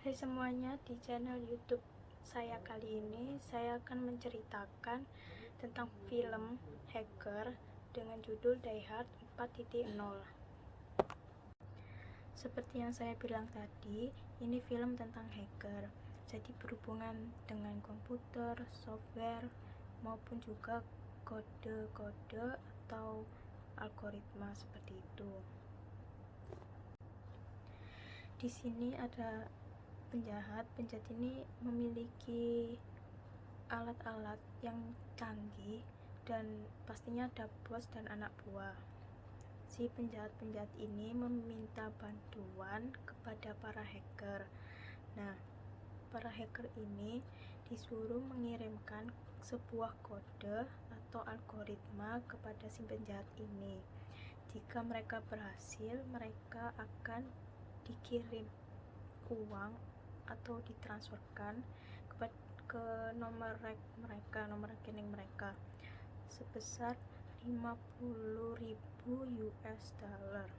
Hai semuanya, di channel YouTube saya kali ini saya akan menceritakan tentang film Hacker dengan judul Die Hard 4.0. Seperti yang saya bilang tadi, ini film tentang hacker. Jadi berhubungan dengan komputer, software, maupun juga kode-kode atau algoritma seperti itu. Di sini ada penjahat ini memiliki alat-alat yang canggih dan pastinya ada bos dan anak buah. Si penjahat ini meminta bantuan kepada para hacker. Nah, para hacker ini disuruh mengirimkan sebuah kode atau algoritma kepada si penjahat ini. Jika mereka berhasil, mereka akan dikirim uang atau ditransferkan ke nomor rekening mereka sebesar 50.000 US dollar.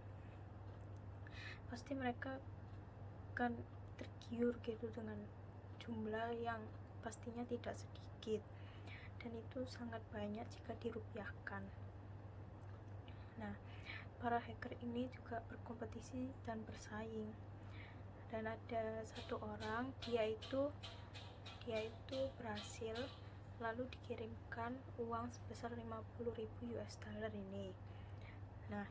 Pasti mereka kan tergiur gitu dengan jumlah yang pastinya tidak sedikit, dan itu sangat banyak jika dirupiahkan. Nah, para hacker ini juga berkompetisi dan bersaing, dan ada satu orang dia itu berhasil lalu dikirimkan uang sebesar 50.000 US dollar ini. Nah,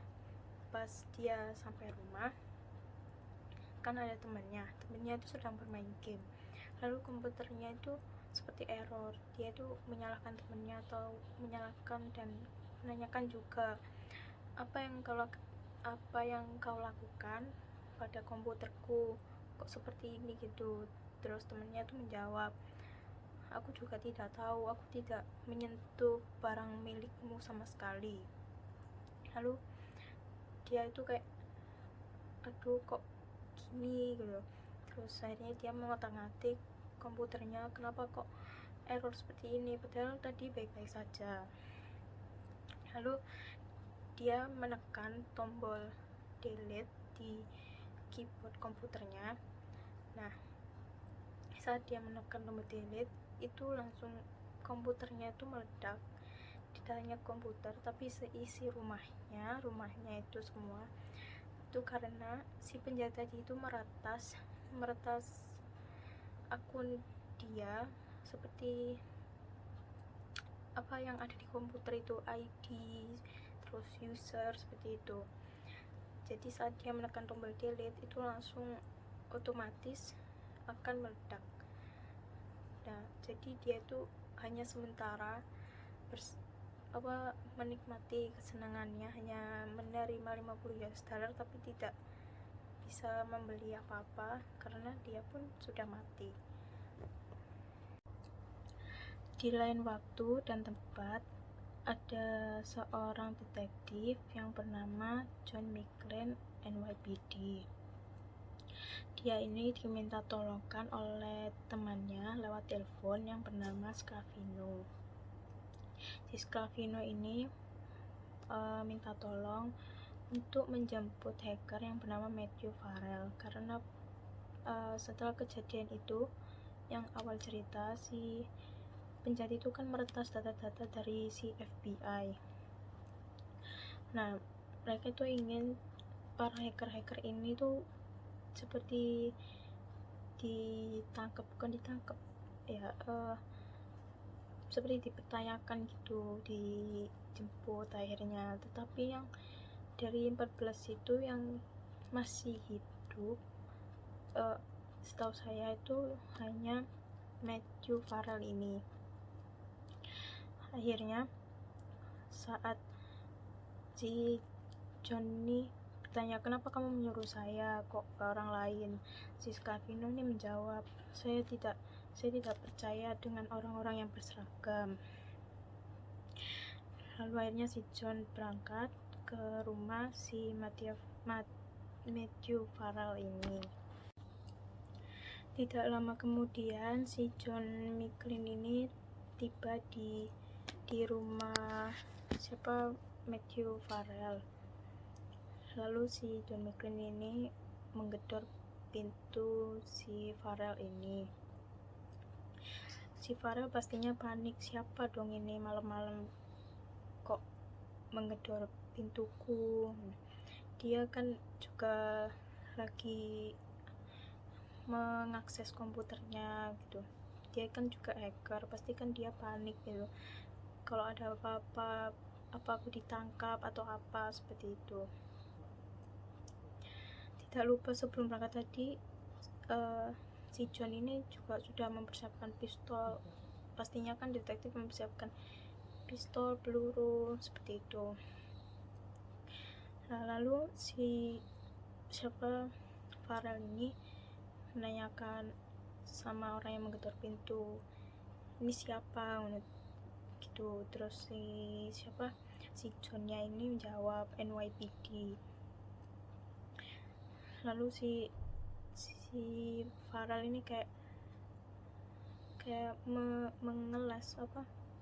pas dia sampai rumah kan ada temannya itu sedang bermain game, lalu komputernya itu seperti error. Dia itu menyalahkan temannya atau menyalahkan dan menanyakan juga, apa yang kau lakukan pada komputerku, kok seperti ini gitu. Terus temannya itu menjawab, aku juga tidak tahu, aku tidak menyentuh barang milikmu sama sekali. Lalu dia itu kayak, aduh kok gini gitu. Terus akhirnya dia mengotak-ngatik komputernya, kenapa kok error seperti ini, padahal tadi baik-baik saja. Lalu dia menekan tombol delete di keyboard komputernya. Nah, saat dia menekan tombol delete itu langsung komputernya itu meledak. Tidak hanya komputer tapi seisi rumahnya itu semua. Itu karena si penjahat tadi itu meretas akun dia, seperti apa yang ada di komputer itu, ID, terus user, seperti itu. Jadi saat dia menekan tombol delete itu langsung otomatis akan meledak. Nah, jadi dia itu hanya sementara menikmati kesenangannya, hanya menerima 50 US dollar, tapi tidak bisa membeli apa-apa karena dia pun sudah mati. Di lain waktu dan tempat, ada seorang detektif yang bernama John McClane NYPD. Dia ini diminta tolongkan oleh temannya lewat telepon yang bernama Scavino. Si Scavino ini minta tolong untuk menjemput hacker yang bernama Matthew Farrell, karena setelah kejadian itu, yang awal cerita, si penjahat itu kan meretas data-data dari si FBI. Nah, mereka itu ingin para hacker ini tuh seperti seperti dipertanyakan gitu, dijemput akhirnya. Tetapi yang dari 14 itu yang masih hidup, setahu saya itu hanya Matthew Farrell ini. Akhirnya saat si Johnny bertanya, kenapa kamu menyuruh saya kok ke orang lain, si Scavino ini menjawab, saya tidak percaya dengan orang-orang yang berseragam. Lalu akhirnya si John berangkat ke rumah si Matthew Farrell ini. Tidak lama kemudian si John McClane ini tiba di rumah Matthew Farrell. Lalu si John McClane ini menggedor pintu si Farel ini. Si Farel pastinya panik, siapa dong ini malam-malam kok menggedor pintuku. Dia kan juga lagi mengakses komputernya gitu, dia kan juga hacker, pasti kan dia panik gitu, kalau ada apa-apa, apa aku ditangkap atau apa seperti itu. Tidak lupa sebelum berangkat tadi si John ini juga sudah mempersiapkan pistol, pastinya kan detektif mempersiapkan pistol, peluru seperti itu. Nah, lalu si Farel ini menanyakan sama orang yang menggedor pintu, ini siapa gitu. Terus si Johnnya ini menjawab NYPD. Lalu si Farel ini kayak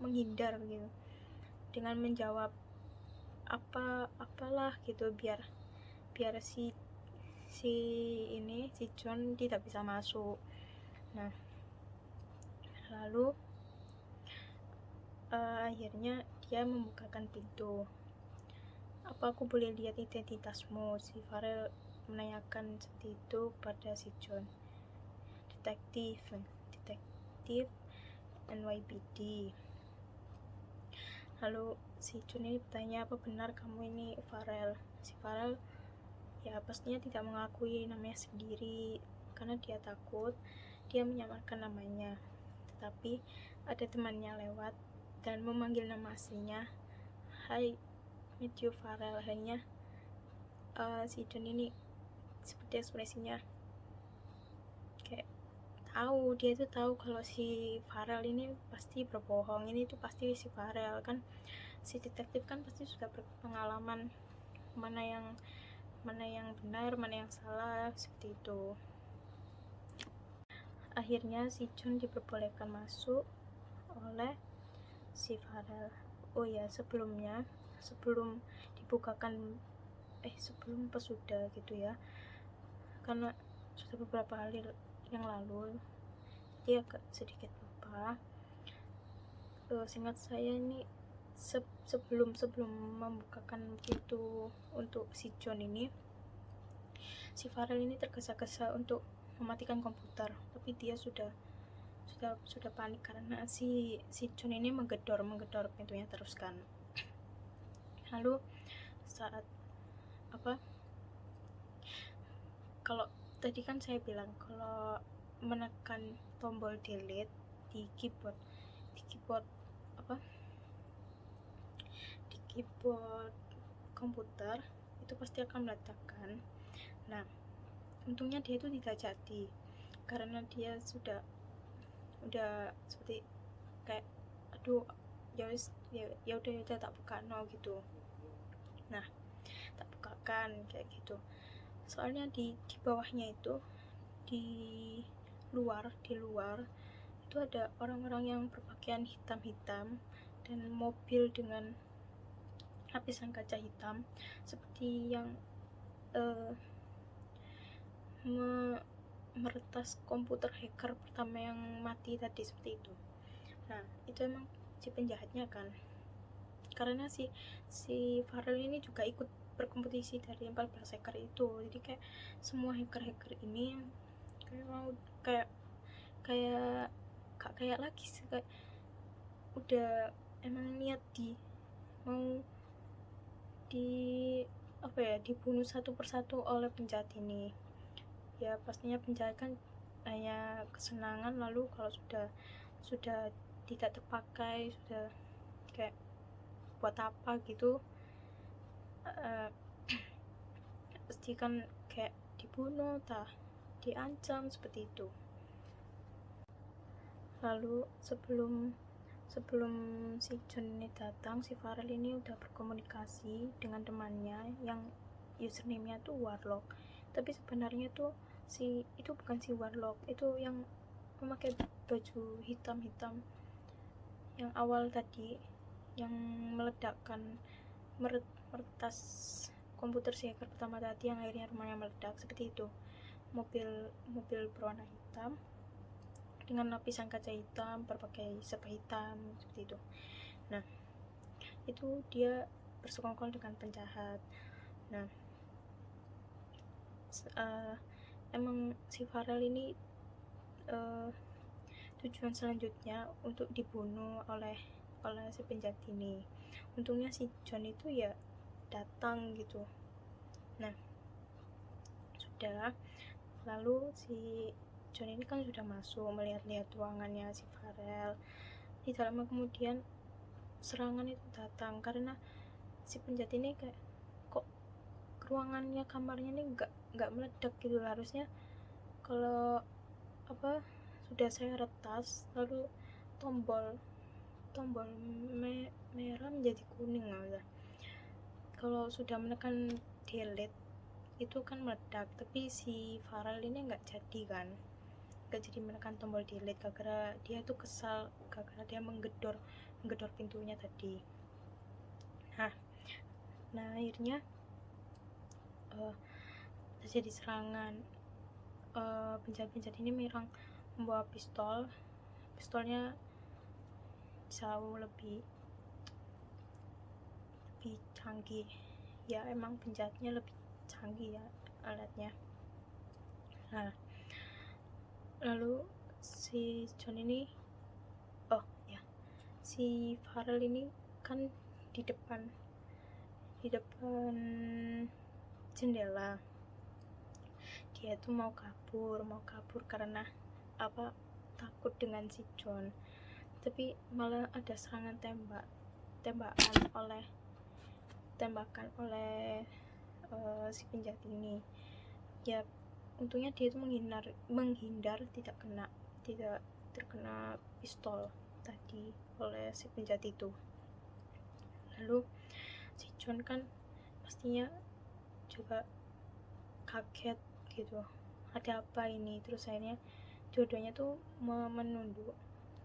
menghindar gitu dengan menjawab apalah gitu, biar si John tidak bisa masuk. Nah, lalu akhirnya dia membukakan pintu. Apa aku boleh lihat identitasmu? Si Farel menanyakan seperti itu pada si John. Detektif NYPD. Lalu si John ini bertanya, apa benar kamu ini Farel? Si Farel ya pastinya tidak mengakui namanya sendiri karena dia takut dia menyamarkan namanya. Tetapi ada temannya lewat dan memanggil nama aslinya, "Hai, meet you Farel." Akhirnya si John ini seperti ekspresinya kayak dia itu tahu kalau si Farel ini pasti berbohong, ini tuh pasti si Farel kan. Si detektif kan pasti sudah berpengalaman mana yang benar, mana yang salah, seperti itu. Akhirnya si John diperbolehkan masuk oleh si Farel. Oh ya, sebelum dibukakan sebelum pesudah gitu ya, karena sudah beberapa hari yang lalu dia agak sedikit lupa. Seingat saya ini sebelum membukakan pintu untuk si John ini, si Farel ini tergesa-gesa untuk mematikan komputer, tapi dia sudah panik karena si John ini menggedor pintunya terus kan. Lalu saat kalau tadi kan saya bilang kalau menekan tombol delete di keyboard komputer itu pasti akan meletakkan. Nah, untungnya dia itu tidak jadi karena dia udah seperti kayak aduh ya udah tak buka gitu. Nah, tak bukakan kayak gitu. Soalnya di bawahnya itu di luar itu ada orang-orang yang berpakaian hitam dan mobil dengan lapisan kaca hitam seperti yang meretas komputer hacker pertama yang mati tadi, seperti itu. Nah, itu emang si penjahatnya kan, karena si Farel ini juga ikut berkompetisi dari 14 hacker itu. Jadi kayak semua hacker ini kayak mau kayak lagi sih, kayak udah emang niat mau dibunuh satu persatu oleh penjahat ini. Ya pastinya penjahat kan hanya kesenangan, lalu kalau sudah tidak terpakai, sudah kayak buat apa gitu, pasti kan kayak dibunuh, diancam seperti itu. Lalu sebelum si John ini datang, si Farel ini udah berkomunikasi dengan temannya yang username-nya tuh Warlock, tapi sebenarnya tuh itu bukan si Warlock, itu yang memakai baju hitam yang awal tadi, yang meretas komputer si hacker pertama tadi, yang akhirnya rumahnya meledak, seperti itu. mobil berwarna hitam dengan lapisan kaca hitam, berbagai serba hitam seperti itu. Nah, itu dia bersekongkol dengan penjahat. Nah, emang si Farel ini tujuan selanjutnya untuk dibunuh oleh si penjahat ini. Untungnya si John itu ya datang gitu. Nah, sudah, lalu si John ini kan sudah masuk melihat-lihat ruangannya si Farel. Di dalamnya kemudian serangan itu datang karena si penjahat ini kayak kok ruangannya, kamarnya ini nggak meledak gitu. Harusnya kalau sudah saya retas lalu tombol merah menjadi kuning lah. Kalau sudah menekan delete itu kan meledak, tapi si Farel ini nggak jadi menekan tombol delete gara-gara dia tuh kesal, gara-gara dia menggedor pintunya tadi. Nah akhirnya terjadi serangan. Penjahat ini membawa pistolnya jauh lebih canggih ya, emang penjahatnya lebih canggih ya alatnya. Nah, lalu si John ini si Farel ini kan di depan jendela. Dia tuh mau kabur karena takut dengan si John, tapi malah ada serangan tembakan oleh si penjahat ini. Ya untungnya dia itu menghindar tidak terkena pistol tadi oleh si penjahat itu. Lalu si John kan pastinya juga kaget gitu, ada apa ini. Terus akhirnya dua-duanya tuh menunduk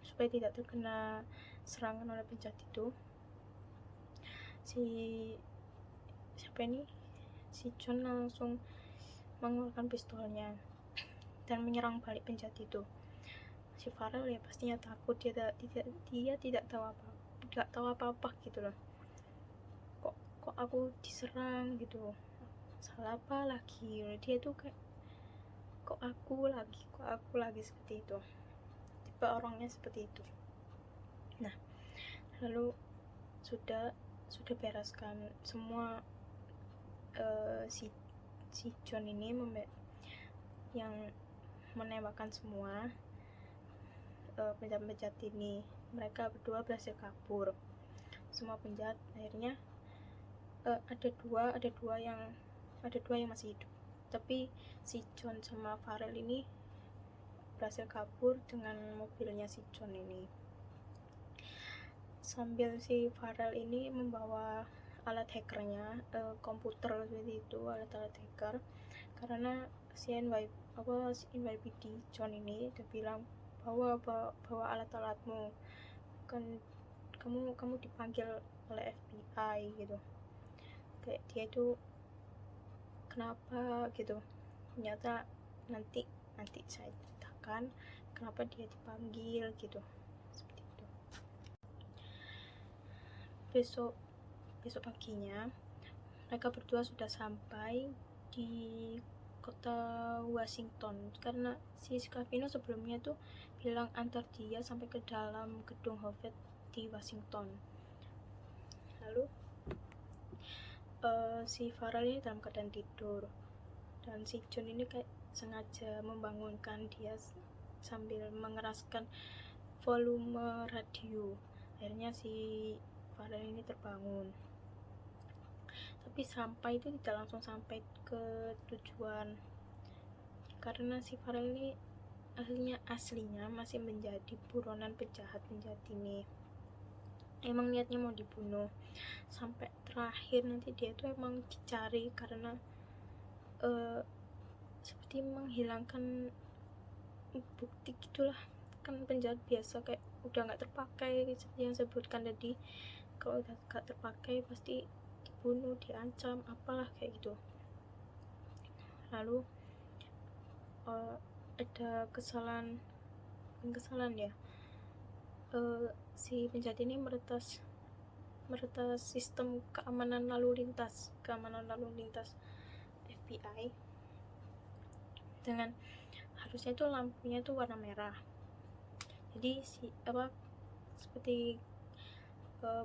supaya tidak terkena serangan oleh penjahat itu. Si John langsung mengeluarkan pistolnya dan menyerang balik penjahat itu. Si Farel ya pastinya takut, dia tidak tahu apa-apa gitu loh. Kok aku diserang gitu, salah apa lagi. Dia tuh kayak kok aku lagi seperti itu, tipe orangnya seperti itu. Nah, lalu sudah bereskan semua. Si John ini yang menembakkan semua penjahat ini. Mereka berdua berhasil kabur. Semua penjahat akhirnya ada dua yang masih hidup, tapi si John sama Farel ini berhasil kabur dengan mobilnya si John ini. Sambil si Farel ini membawa alat hackernya, komputer seperti itu, alat hacker, karena si NYPD John ini udah bilang bawa alat-alatmu, kan kamu dipanggil oleh FBI gitu. Kayak dia itu kenapa gitu. Ternyata nanti saya ceritakan kenapa dia dipanggil gitu, seperti itu. Besok paginya mereka berdua sudah sampai di kota Washington, karena si Scavino sebelumnya tuh bilang antar dia sampai ke dalam gedung Howard di Washington. Lalu si Farel ini dalam keadaan tidur dan si John ini kayak sengaja membangunkan dia sambil mengeraskan volume radio. Akhirnya si Farel ini terbangun, tapi sampai itu tidak langsung sampai ke tujuan karena si Farel ini aslinya masih menjadi buronan penjahat ini. Emang niatnya mau dibunuh. Sampai terakhir nanti dia tuh emang dicari karena seperti menghilangkan bukti gitulah. Kan penjahat biasa kayak udah gak terpakai, seperti yang sebutkan tadi. Kalau udah gak terpakai pasti dibunuh, diancam, apalah kayak gitu. Lalu ada kesalahan ya, si penjahat ini meretas sistem keamanan lalu lintas FBI dengan harusnya itu lampunya itu warna merah. Jadi seperti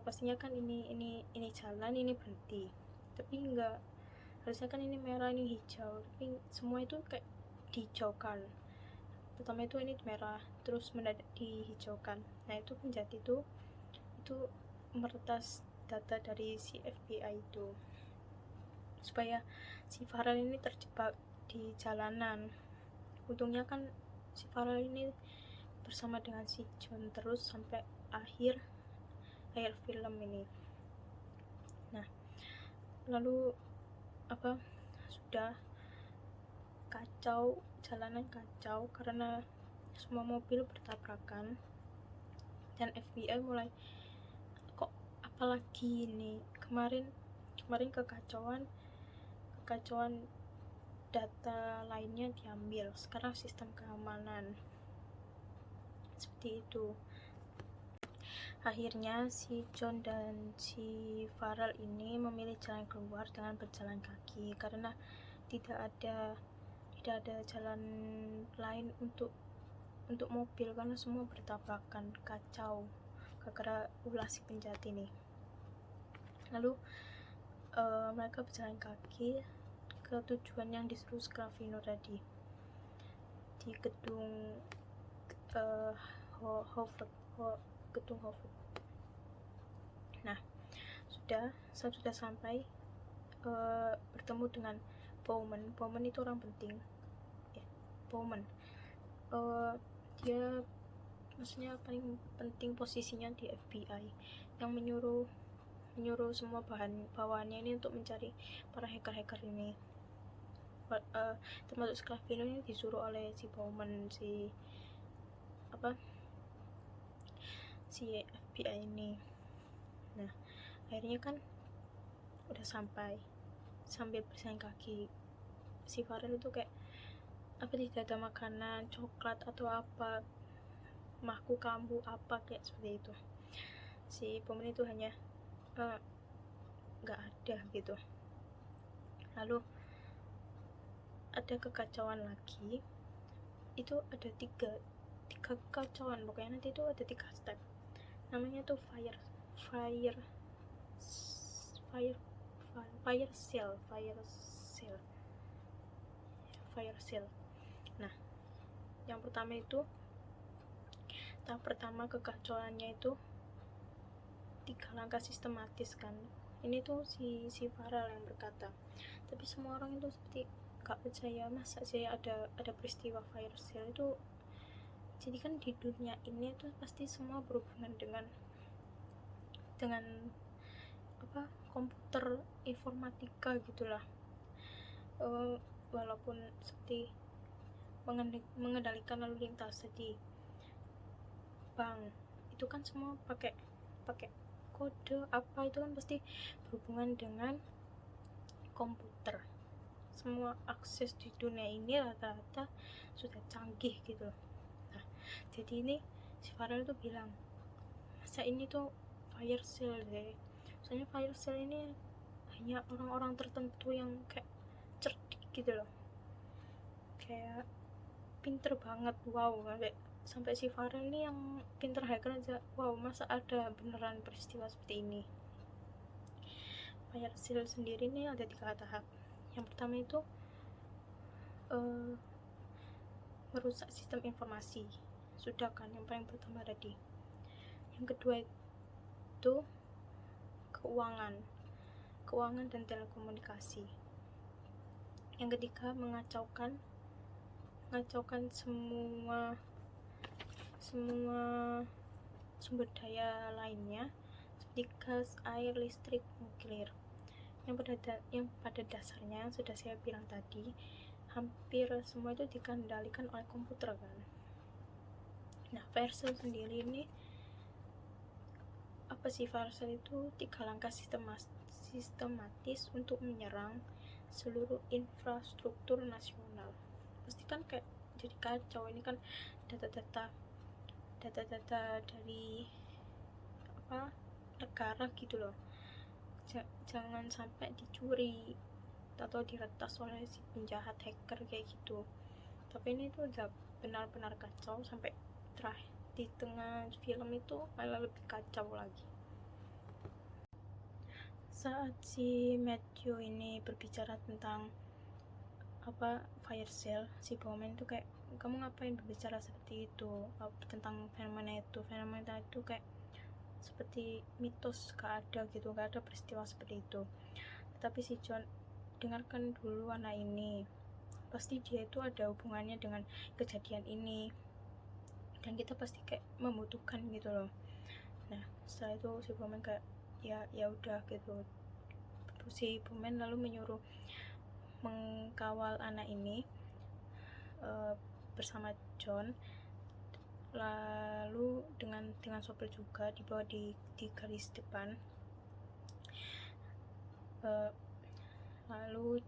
pastinya kan ini jalan, ini berhenti, tapi enggak, harusnya kan ini merah, ini hijau, tapi semua itu kayak dihijaukan. Pertama itu ini merah, terus mendadak dihijaukan. Nah itu penjahat itu meretas data dari si FBI itu supaya si Farel ini terjebak di jalanan. Untungnya kan si Farel ini bersama dengan si John terus sampai akhir film ini. Nah lalu sudah kacau, jalanan kacau karena semua mobil bertabrakan, dan FBI mulai, kok apalagi ini, kemarin kekacauan data lainnya diambil, sekarang sistem keamanan, seperti itu. Akhirnya si John dan si Farel ini memilih jalan keluar dengan berjalan kaki karena tidak ada jalan lain untuk mobil karena semua bertabrakan, kacau gara-gara ulah si penjahat ini. Lalu mereka berjalan kaki ke tujuan yang disuruh Scavino tadi, di gedung gedung Howard. Nah sudah sampai bertemu dengan Bowman itu orang penting ya. Bowman dia maksudnya paling penting posisinya di FBI, yang menyuruh semua bawahannya ini untuk mencari para hacker ini. Termasuk Scavino ini disuruh oleh si Bowman, si FBI ini. Nah akhirnya kan udah sampai sambil berjalan kaki, si Farel itu kayak tidak ada makanan, coklat atau apa, mahku kambuh apa kayak seperti itu. Si Bowman itu hanya nggak ada gitu. Lalu ada kekacauan lagi, itu ada tiga kekacauan, pokoknya nanti itu ada 3 step, namanya tuh fire sale. Nah yang pertama itu, tahap pertama kekacauannya itu 3 langkah sistematis kan. Ini tuh si Farel yang berkata, tapi semua orang itu seperti gak percaya, masa sih ada peristiwa fire sale itu. Jadi kan di dunia ini tuh pasti semua berhubungan dengan komputer informatika gitulah. Walaupun seperti mengendalikan lalu lintas di bank itu kan semua pakai kode apa, itu kan pasti berhubungan dengan komputer. Semua akses di dunia ini rata-rata sudah canggih gitu. Nah jadi ini si Farel tuh bilang, masa ini tuh fire sale deh, soalnya fire sale ini hanya orang-orang tertentu yang kayak cerdik gitu loh, kayak pinter banget, wow, sampai si Farel ini yang pinter hacker aja, wow, masa ada beneran peristiwa seperti ini. Fire sale sendiri ini ada 3 tahap. Yang pertama itu merusak sistem informasi, sudah kan yang paling pertama tadi. Yang kedua itu keuangan dan telekomunikasi. Yang ketiga mengacaukan semua sumber daya lainnya seperti gas, air, listrik, nuklir, yang pada dasarnya sudah saya bilang tadi, hampir semua itu dikendalikan oleh komputer kan. Nah Vercel sendiri ini Vercel itu 3 langkah sistematis untuk menyerang seluruh infrastruktur nasional. pasti kan kayak jadi kacau. Ini kan data-data dari apa negara gitu loh. Jangan sampai dicuri atau diretas oleh si penjahat hacker kayak gitu. Tapi ini tuh udah benar-benar kacau, sampai terakhir di tengah film itu malah lebih kacau lagi. Saat si Matthew ini berbicara tentang fire sale, si Bowman tuh kayak, kamu ngapain berbicara seperti itu tentang fenomena itu kayak seperti mitos, gak ada gitu, gak ada peristiwa seperti itu. Tapi si John, dengarkan dulu anak ini, pasti dia itu ada hubungannya dengan kejadian ini dan kita pasti kayak membutuhkan gitu loh. Nah setelah itu si Bowman kayak ya udah gitu. Si Bowman lalu menyuruh mengkawal anak ini bersama John, lalu dengan sopir juga dibawa di garis depan, lalu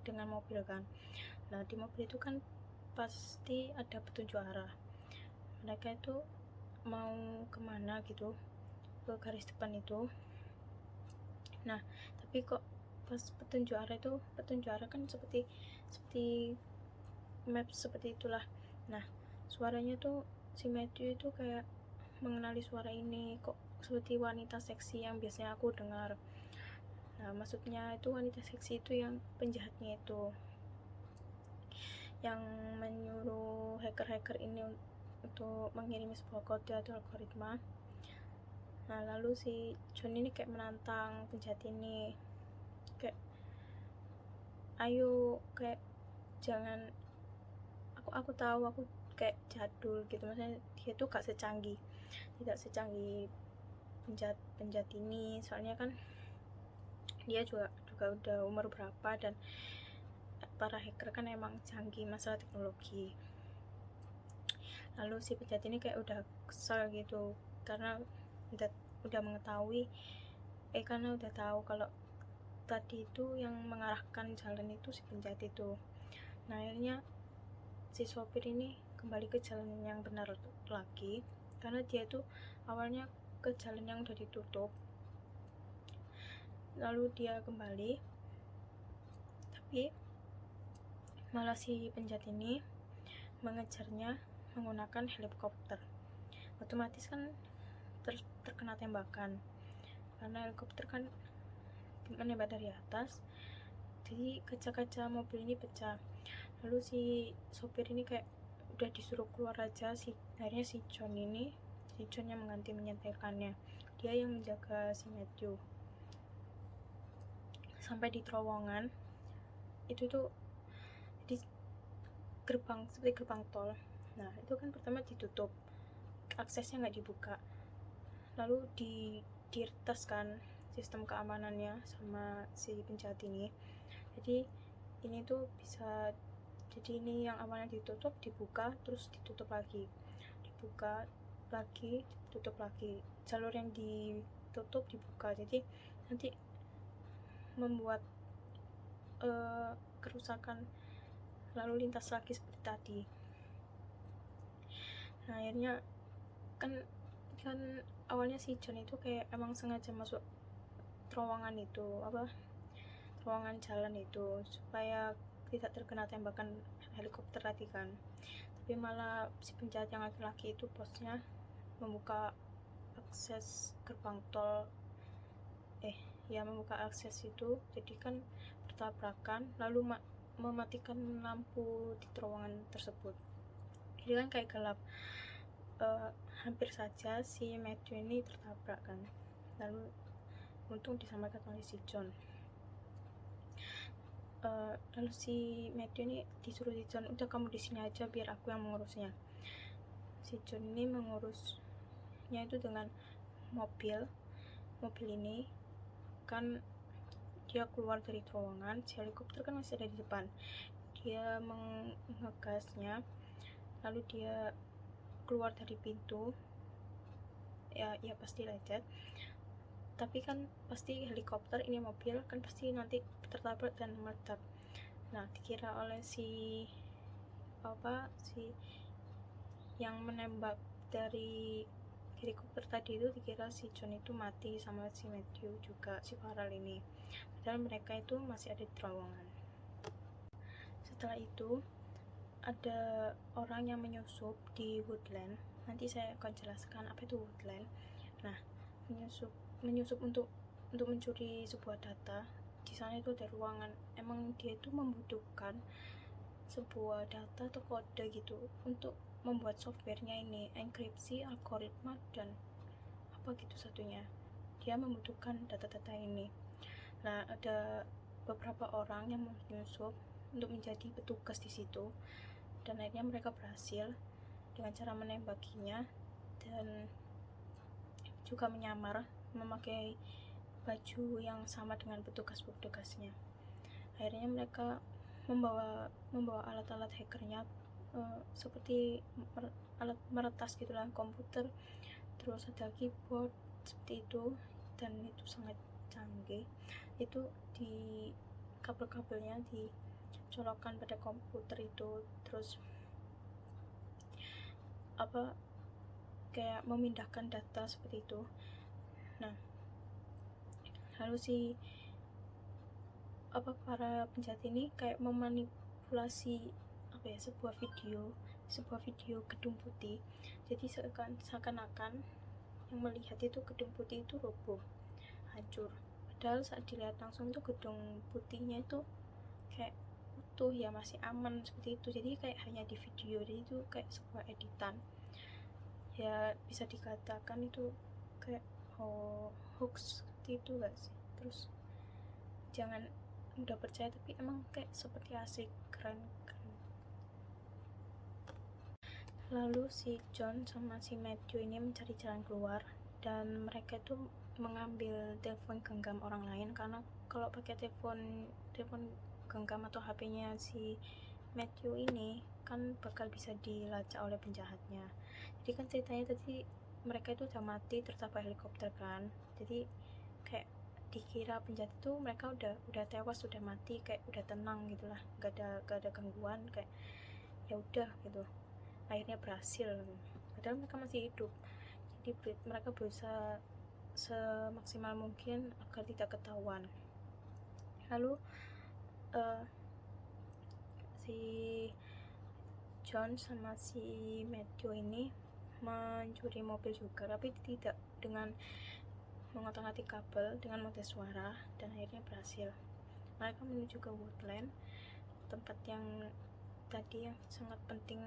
dengan mobil kan. Nah di mobil itu kan pasti ada petunjuk arah, mereka itu mau kemana gitu, ke garis depan itu. Nah tapi kok pas petunjuk arah kan seperti map seperti itulah. Nah suaranya tuh si Matthew itu kayak mengenali suara ini, kok seperti wanita seksi yang biasanya aku dengar. Nah maksudnya itu wanita seksi itu yang penjahatnya itu, yang menyuruh hacker ini untuk mengirim sebuah kode atau algoritma. Nah lalu si John ini kayak menantang penjahat ini, kayak ayo, kayak jangan, aku tahu aku kayak jadul gitu, maksudnya dia tuh tidak secanggih penjahat ini, soalnya kan dia juga udah umur berapa dan para hacker kan emang canggih masalah teknologi. Lalu si penjahat ini kayak udah kesal gitu karena udah mengetahui karena udah tahu kalau tadi itu yang mengarahkan jalan itu si penjahat itu. Nah akhirnya si sopir ini kembali ke jalan yang benar lagi, karena dia itu awalnya ke jalan yang udah ditutup. Lalu dia kembali, tapi malah si penjahat ini mengejarnya menggunakan helikopter. Otomatis kan terkena tembakan, karena helikopter kan menembak dari atas, jadi kaca-kaca mobil ini pecah. Lalu si sopir ini kayak udah disuruh keluar aja, akhirnya si John yang mengganti menyetirkannya, dia yang menjaga si Matthew. Sampai di terowongan itu tuh di seperti gerbang tol. Nah itu kan pertama ditutup, aksesnya nggak dibuka, lalu diretas kan sistem keamanannya sama si penjahat ini. Jadi ini tuh bisa, jadi ini yang awalnya ditutup dibuka, terus ditutup lagi, dibuka lagi, ditutup lagi, jalur yang ditutup dibuka, jadi nanti membuat kerusakan lalu lintas lagi seperti tadi. Nah akhirnya kan awalnya si John itu kayak emang sengaja masuk terowongan jalan itu supaya tidak terkena tembakan helikopter tadi kan. Tapi malah si penjahat yang laki-laki itu, bosnya, membuka akses gerbang tol, membuka akses itu, jadi kan bertabrakan, lalu mematikan lampu di terowongan tersebut. Jadi kan kayak gelap. Hampir saja si Matthew ini tertabrak kan, lalu untung diselamatkan oleh si John. Lalu si Matthew ini disuruh si John, udah kamu di sini aja biar aku yang mengurusnya. Si John ini mengurusnya itu dengan mobil ini kan. Dia keluar dari terowongan, si helikopter kan masih ada di depan, dia mengegasnya, lalu dia keluar dari pintu, ya pasti lecet, tapi kan pasti helikopter ini mobil kan pasti nanti tertabrak dan meledak. Nah, dikira oleh si yang menembak dari helikopter tadi itu, dikira si John itu mati sama si Matthew juga, si Farrell ini, padahal mereka itu masih ada di terowongan. Setelah itu ada orang yang menyusup di woodland. Nanti saya akan jelaskan apa itu woodland. Nah, menyusup untuk mencuri sebuah data. Di sana itu ada ruangan. Emang dia itu membutuhkan sebuah data atau kode gitu untuk membuat softwarenya ini, enkripsi, algoritma, dan apa gitu satunya. Dia membutuhkan data-data ini. Nah, ada beberapa orang yang menyusup untuk menjadi petugas di situ, dan akhirnya mereka berhasil dengan cara menembakinya dan juga menyamar memakai baju yang sama dengan petugas-petugasnya. Akhirnya mereka membawa alat-alat hackernya, seperti alat meretas gitulah, komputer, terus ada keyboard seperti itu, dan itu sangat canggih. Itu di kabel-kabelnya dicolokkan pada komputer itu, terus kayak memindahkan data seperti itu. Nah, lalu para penjahat ini kayak memanipulasi sebuah video gedung putih. Jadi seakan-akan yang melihat itu gedung putih itu roboh, hancur, padahal saat dilihat langsung itu gedung putihnya itu kayak utuh ya, masih aman seperti itu. Jadi kayak hanya di video, jadi itu kayak sebuah editan ya, bisa dikatakan itu kayak hoax seperti itu gak sih? Terus jangan mudah percaya, tapi emang kayak seperti asik, keren. Lalu si John sama si Matthew ini mencari jalan keluar, dan mereka itu mengambil telepon genggam orang lain, karena kalau pakai telepon genggam atau HP-nya si Matthew ini kan bakal bisa dilacak oleh penjahatnya. Jadi kan ceritanya tadi mereka itu udah mati tertabrak helikopter kan, jadi kayak dikira penjahat itu mereka udah tewas, udah mati, kayak udah tenang gitulah, gak ada gangguan, kayak ya udah gitu. Akhirnya berhasil, padahal mereka masih hidup. Jadi mereka berusaha semaksimal mungkin agar tidak ketahuan. Lalu si John sama si Matthew ini mencuri mobil juga, tapi tidak dengan mengotak-atik kabel, dengan mode suara, dan akhirnya berhasil. Mereka menuju ke woodland, tempat yang tadi yang sangat penting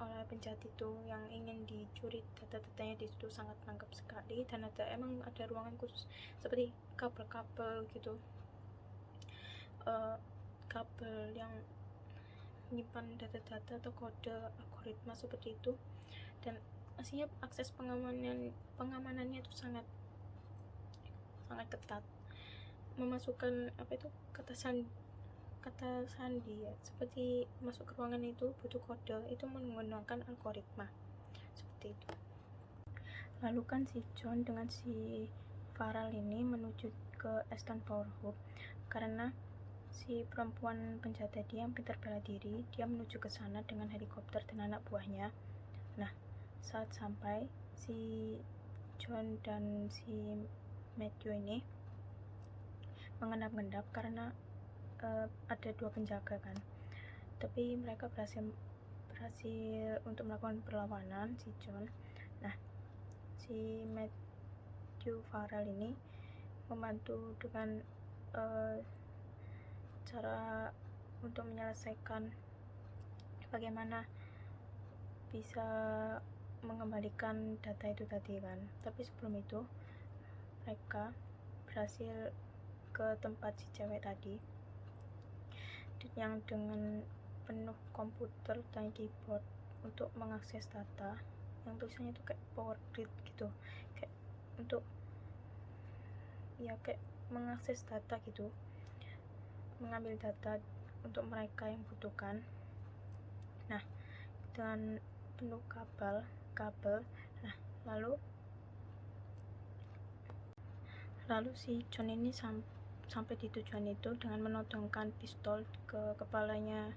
oleh penjahat itu, yang ingin dicuri data-datanya. Di situ sangat lengkap sekali, dan emang ada ruangan khusus seperti kabel-kabel gitu, kabel yang menyimpan data-data atau kode algoritma seperti itu. Dan aslinya akses pengamanannya itu sangat ketat, memasukkan kata sandi ya, seperti masuk ke ruangan itu butuh kode, itu menggunakan algoritma seperti itu. Lalu kan si John dengan si Farrell ini menuju ke Eastern Power Hub, karena si perempuan penjahat tadi yang pintar bela diri, dia menuju ke sana dengan helikopter dan anak buahnya. Nah, saat sampai, si John dan si Matthew ini mengendap-endap karena ada dua penjaga kan, tapi mereka berhasil untuk melakukan perlawanan si John. Nah, si Matthew Farrell ini membantu dengan cara untuk menyelesaikan bagaimana bisa mengembalikan data itu tadi kan. Tapi sebelum itu mereka berhasil ke tempat si cewek tadi, yang dengan penuh komputer dan keyboard untuk mengakses data, yang tulisannya itu kayak power grid gitu, kayak untuk kayak mengakses data gitu, mengambil data untuk mereka yang butuhkan. Nah, dengan penuh kabel. Nah, lalu si John ini sampai di tujuan itu dengan menodongkan pistol ke kepalanya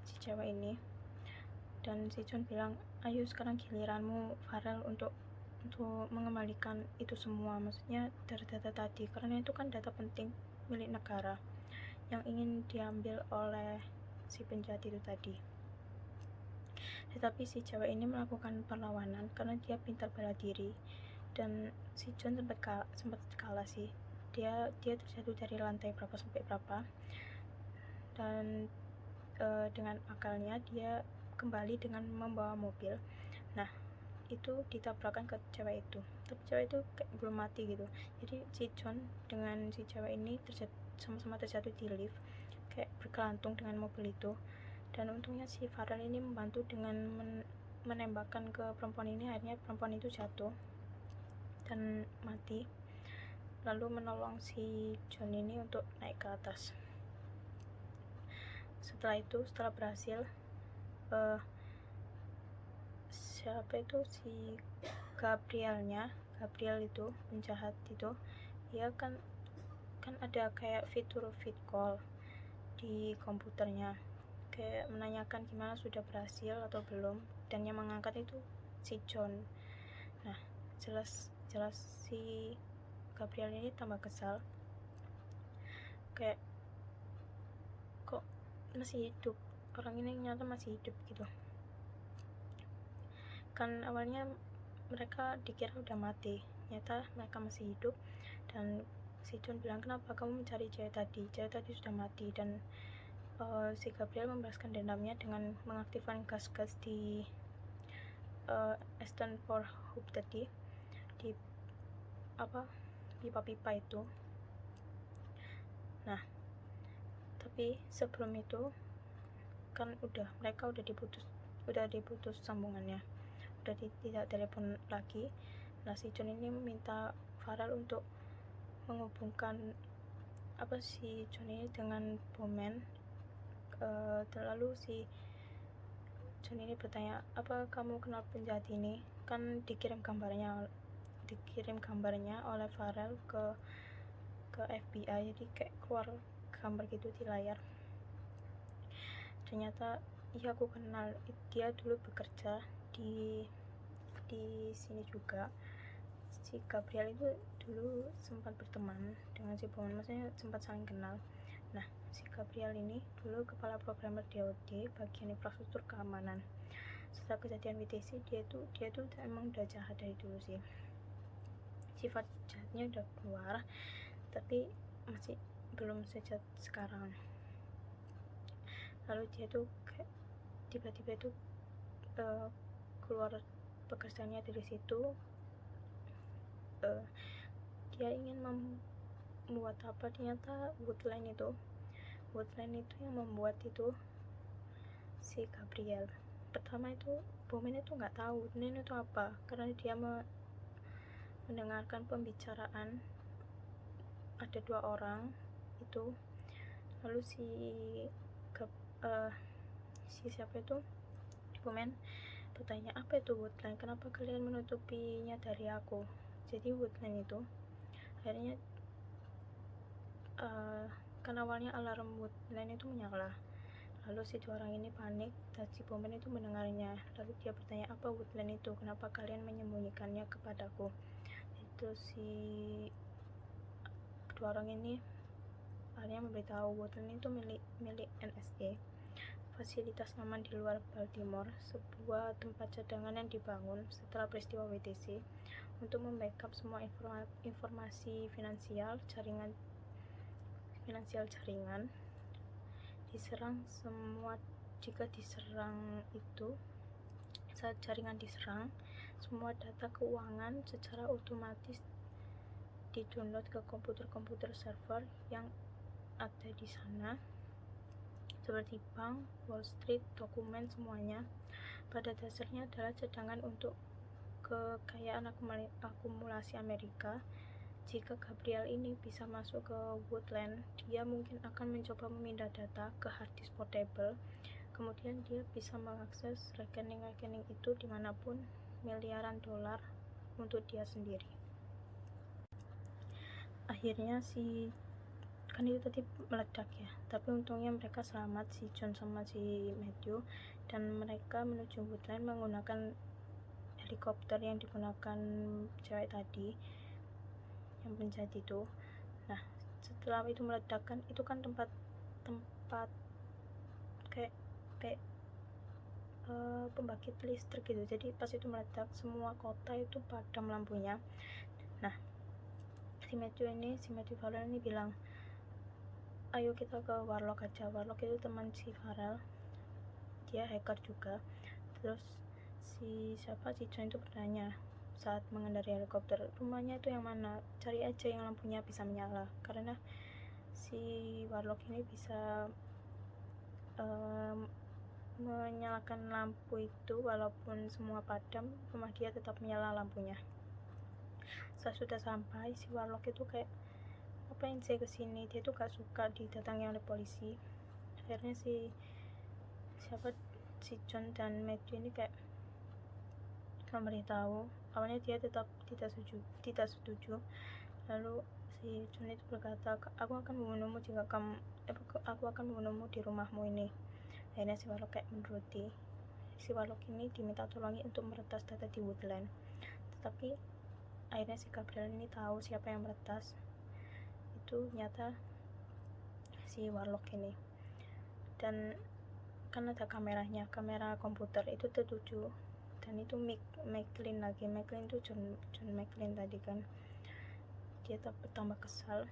si cewek ini, dan si John bilang, ayo sekarang giliranmu Farel untuk mengembalikan itu semua, maksudnya dari data tadi, karena itu kan data penting milik negara yang ingin diambil oleh si penjahat itu tadi. Tetapi si cewek ini melakukan perlawanan karena dia pintar bela diri, dan si John sempat kalah sih. Dia terjatuh dari lantai berapa sampai berapa, dan dengan akalnya dia kembali dengan membawa mobil. Nah, itu ditabrakan ke cewek itu, tapi cewek itu kayak belum mati gitu. Jadi si John dengan si cewek ini sama-sama terjatuh di lift, kayak bergelantung dengan mobil itu. Dan untungnya si Farel ini membantu dengan menembakkan ke perempuan ini. Akhirnya perempuan itu jatuh dan mati, lalu menolong si John ini untuk naik ke atas. Setelah berhasil, si Gabriel itu penjahat itu, dia kan ada kayak fitur feed call di komputernya, kayak menanyakan gimana sudah berhasil atau belum, dan yang mengangkat itu si John. Nah, jelas si Gabriel ini tambah kesal, kayak kok masih hidup, orang ini ternyata masih hidup gitu kan. Awalnya mereka dikira udah mati, ternyata mereka masih hidup. Dan si John bilang, kenapa kamu mencari cewek tadi sudah mati. Dan si Gabriel membalaskan dendamnya dengan mengaktifkan gas-gas di Aston for Hope tadi, di pipa-pipa itu. Nah, tapi sebelum itu kan mereka udah diputus sambungannya, udah tidak telepon lagi. Nah, si John ini meminta Farel untuk menghubungkan si John ini dengan Bowman. Lalu si John ini bertanya, apa kamu kenal penjahat ini? Kan dikirim gambarnya oleh Farel ke FBI, jadi kayak keluar gambar gitu di layar. Ternyata iya, aku kenal, dia dulu bekerja di sini juga. Si Gabriel itu dulu sempat berteman dengan si Bowman, maksudnya sempat saling kenal. Nah, si Gabriel ini dulu kepala programmer DoD bagian infrastruktur keamanan. Setelah kejadian WTC, dia tuh emang udah jahat dari dulu sih, sifat jahatnya udah keluar, tapi masih belum sejahat sekarang. Lalu dia tuh kayak tiba-tiba itu keluar pekerjaannya dari situ. Dia ingin membuat ternyata Woodline itu yang membuat itu si Gabriel. Pertama itu Bowman itu nggak tahu Woodline itu apa, karena dia mendengarkan pembicaraan ada 2 orang itu. Lalu si siapa itu, Bowman bertanya, apa itu Woodline, kenapa kalian menutupinya dari aku? Jadi Woodline itu akhirnya kan awalnya alarm Woodline itu menyala. Lalu si 2 orang ini panik, dan si Bowman itu mendengarnya. Lalu dia bertanya, apa Woodline itu, kenapa kalian menyembunyikannya kepadaku? Itu si 2 orang ini akhirnya memberitahu Woodline itu milik NSA, fasilitas aman di luar Baltimore, sebuah tempat cadangan yang dibangun setelah peristiwa WTC untuk membackup semua informasi finansial jaringan diserang semua. Jika saat jaringan diserang, semua data keuangan secara otomatis di-download ke komputer server yang ada di sana, seperti bank, Wall Street, dokumen, semuanya pada dasarnya adalah cadangan untuk kekayaan akumulasi Amerika. Jika Gabriel ini bisa masuk ke Woodland, dia mungkin akan mencoba memindah data ke hard disk portable. Kemudian dia bisa mengakses rekening itu dimanapun, miliaran dolar untuk dia sendiri. Akhirnya si kan itu tadi meledak ya, tapi untungnya mereka selamat, si John sama si Matthew, dan mereka menuju Woodland menggunakan helikopter yang digunakan cewek tadi yang penjahat itu. Nah setelah itu meledak kan, itu kan tempat kayak pembangkit listrik gitu, jadi pas itu meledak semua kota itu padam lampunya. Nah si Matthew Farrell ini bilang, ayo kita ke Warlock aja. Warlock itu teman si Farrell, dia hacker juga. Terus si John itu bertanya saat mengendarai helikopter, rumahnya itu yang mana, cari aja yang lampunya bisa menyala, karena si Warlock ini bisa menyalakan lampu itu walaupun semua padam, rumah dia tetap menyala lampunya. Saat sudah sampai, si Warlock itu kayak, ngapain saya kesini, dia tuh gak suka didatangi oleh polisi. Akhirnya si John dan Matthew ini kayak memberitahu, awalnya dia tetap tidak setuju. Lalu si John itu berkata, aku akan membunuhmu di rumahmu ini. Akhirnya si Warlock kayak menuruti. Si Warlock ini diminta tolongi untuk meretas data di Woodland, tetapi akhirnya si Gabriel ini tahu siapa yang meretas. Itu nyata si Warlock ini, dan kan ada kameranya, kamera komputer itu tertuju, dan itu McClane itu John McClane tadi kan. Dia bertambah kesal,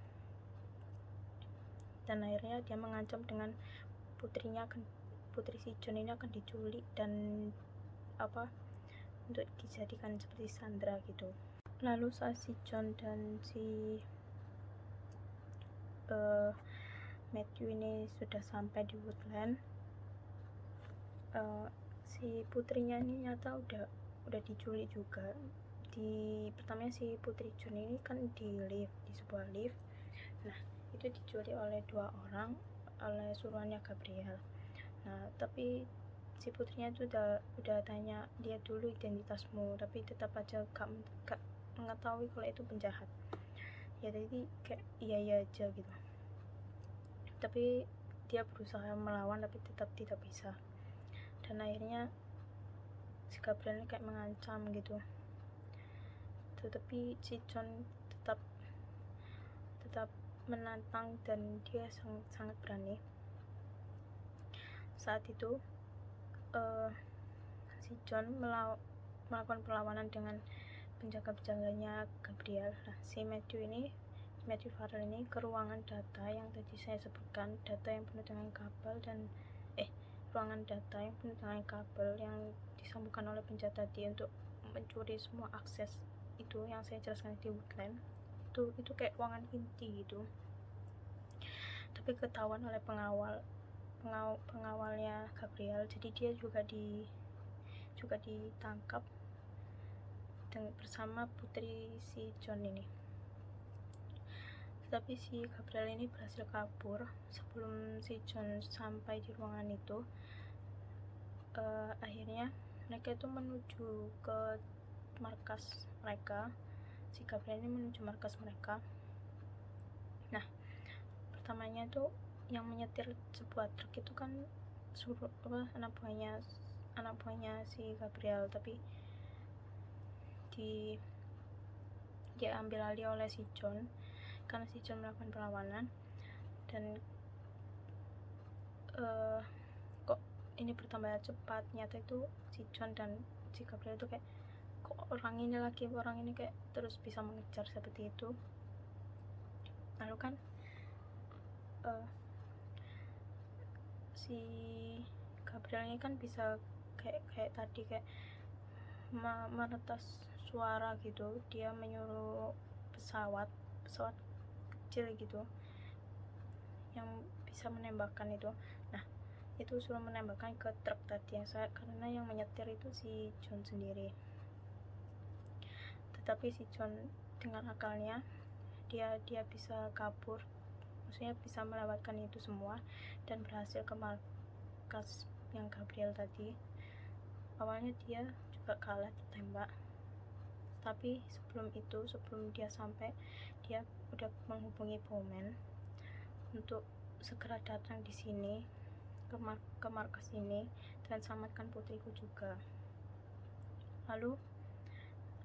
dan akhirnya dia mengancam dengan putri si John ini akan diculik dan untuk dijadikan seperti Sandra gitu. Lalu saat si John dan si Matthew ini sudah sampai di Woodland, si putrinya ini nyata udah diculik juga. Pertamanya si putri John ini kan di sebuah lift. Nah itu diculik oleh 2 orang oleh suruhannya Gabriel. Nah tapi si putrinya itu udah tanya dia dulu identitasmu, tapi tetap aja gak mengetahui kalau itu penjahat ya. Jadi kayak iya aja gitu, tapi dia berusaha melawan tapi tetap tidak bisa. Dan akhirnya si Gabriel ini kayak mengancam gitu, tetapi si John tetap menantang, dan dia sangat berani. Saat itu si John melakukan perlawanan dengan penjaga-penjaganya Gabriel. Nah si Matthew Farrell ini ke ruangan data yang tadi saya sebutkan, data yang penuh dengan kabel ruangan data yang penuh dengan kabel yang disambungkan oleh penjahat tadi untuk mencuri semua akses itu yang saya jelaskan di Woodland. Itu kayak ruangan inti gitu, tapi ketahuan oleh pengawalnya Gabriel, jadi dia juga ditangkap bersama putri si John ini. Tapi si Gabriel ini berhasil kabur sebelum si John sampai di ruangan itu. Akhirnya mereka itu menuju ke markas mereka. Si Gabriel ini menuju markas mereka. Nah pertamanya itu yang menyetir sebuah truk itu kan anak buahnya si Gabriel, tapi dia ambil alih oleh si John karena si John melakukan perlawanan. Dan kok ini bertambah cepat, nyata itu si John dan si Gabriel itu kayak, kok orang ini kayak terus bisa mengejar seperti itu. Lalu kan si Gabriel ini kan bisa kayak tadi kayak meretas suara gitu. Dia menyuruh pesawat kecil gitu yang bisa menembakkan itu. Nah itu suruh menembakkan ke truk tadi karena yang menyetir itu si John sendiri. Tetapi si John dengan akalnya dia bisa kabur, maksudnya bisa melewatkan itu semua dan berhasil ke markas yang Gabriel tadi. Awalnya dia juga kalah ditembak, tapi sebelum dia sampai, dia udah menghubungi Bowman untuk segera datang di sini ke markas ini dan selamatkan putriku juga. Lalu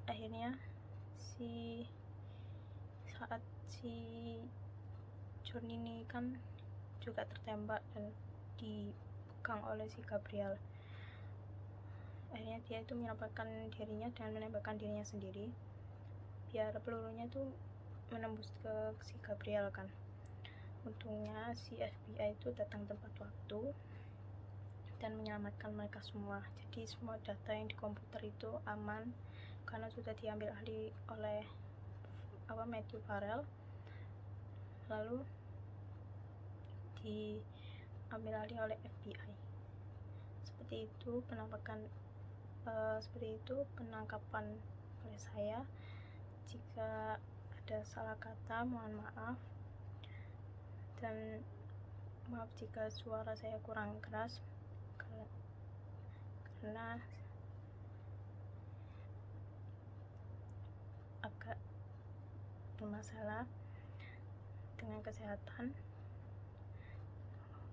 akhirnya saat si John ini kan juga tertembak dan dipegang oleh si Gabriel. Akhirnya dia itu menyelamatkan dirinya dengan menembakkan dirinya sendiri biar pelurunya itu menembus ke si Gabriel kan. Untungnya si FBI itu datang tepat waktu dan menyelamatkan mereka semua. Jadi semua data yang di komputer itu aman karena sudah diambil alih oleh Matthew Farrell, lalu diambil alih oleh FBI. Seperti itu penangkapan oleh saya. Jika ada salah kata mohon maaf, dan maaf jika suara saya kurang keras karena agak bermasalah dengan kesehatan.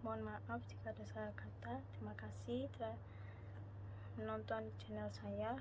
Mohon maaf jika ada salah kata. Terima kasih telah menonton channel saya.